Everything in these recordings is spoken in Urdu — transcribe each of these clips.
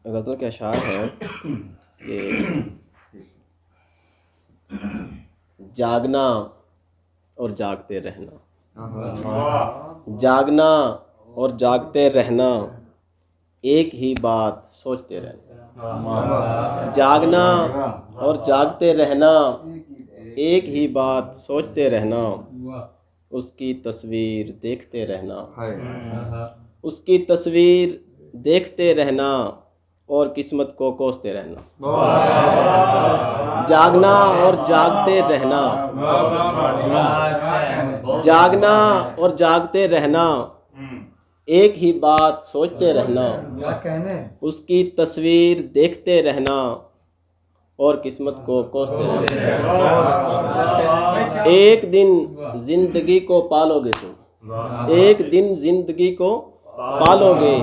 غزل کے اشعار ہیں کہ جاگنا اور جاگتے رہنا، جاگنا اور جاگتے رہنا، ایک ہی بات سوچتے رہنا، جاگنا اور جاگتے رہنا، ایک ہی بات سوچتے رہنا، اس کی تصویر دیکھتے رہنا، اس کی تصویر دیکھتے رہنا اور قسمت کو کوستے رہنا، جاگنا اور جاگتے رہنا، جاگنا اور جاگتے رہنا، ایک ہی بات سوچتے رہنا، اس کی تصویر دیکھتے رہنا اور قسمت کو کوستے رہنا۔ ایک دن زندگی کو پالو گے تم، ایک دن زندگی کو پالو گے،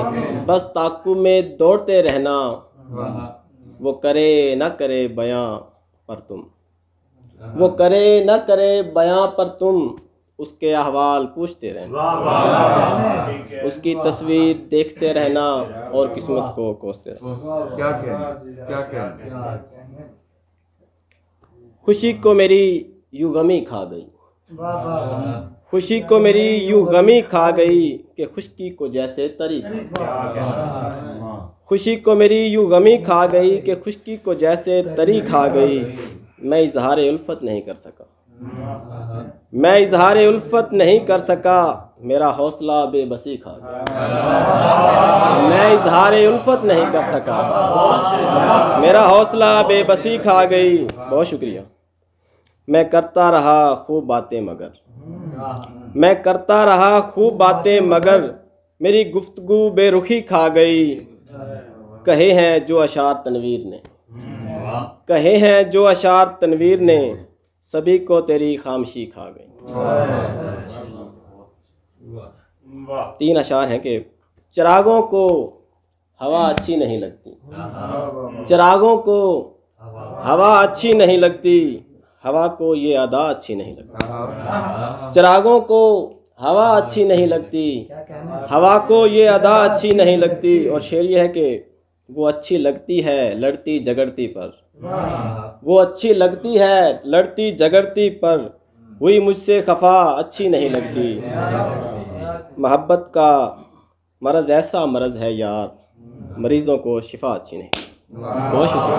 بس تعاقب میں دوڑتے رہنا، وہ کرے نہ کرے بیاں پر تم، وہ کرے نہ کرے بیاں پر تم، اس کے احوال پوچھتے رہنا، اس کی تصویر دیکھتے رہنا اور قسمت کو کوستے رہنا۔ خوشی کو میری یوں غمی کھا گئی، خوشی کو میری یوں غمی کھا گئی کہ خشکی کو جیسے تری کھا گئی، خوشی کو میری یوں غمی کھا گئی کہ خشکی کو جیسے تری کھا گئی، میں اظہار الفت نہیں کر سکا، میں اظہار الفت نہیں کر سکا، میرا حوصلہ بے بسی کھا گیا، میں اظہار الفت نہیں کر سکا، میرا حوصلہ بے بسی کھا گئی۔ بہت شکریہ۔ میں کرتا رہا خوب باتیں مگر، میں کرتا رہا خوب باتیں مگر، میری گفتگو بے رخی کھا گئی، کہے ہیں جو اشعار تنویر نے، کہے ہیں جو اشعار تنویر نے، سبھی کو تیری خاموشی کھا گئی۔ 3 اشعار ہیں کہ چراغوں کو ہوا اچھی نہیں لگتی، چراغوں کو ہوا اچھی نہیں لگتی، ہوا کو یہ ادا اچھی نہیں لگتی، چراغوں کو ہوا اچھی نہیں لگتی، ہوا کو یہ ادا اچھی نہیں لگتی، اور شعر یہ ہے کہ وہ اچھی لگتی ہے لڑتی جگڑتی پر، وہ اچھی لگتی ہے لڑتی جگڑتی پر، ہوئی مجھ سے خفا اچھی نہیں لگتی، محبت کا مرض ایسا مرض ہے یار، مریضوں کو شفا اچھی نہیں۔ بہت شکریہ۔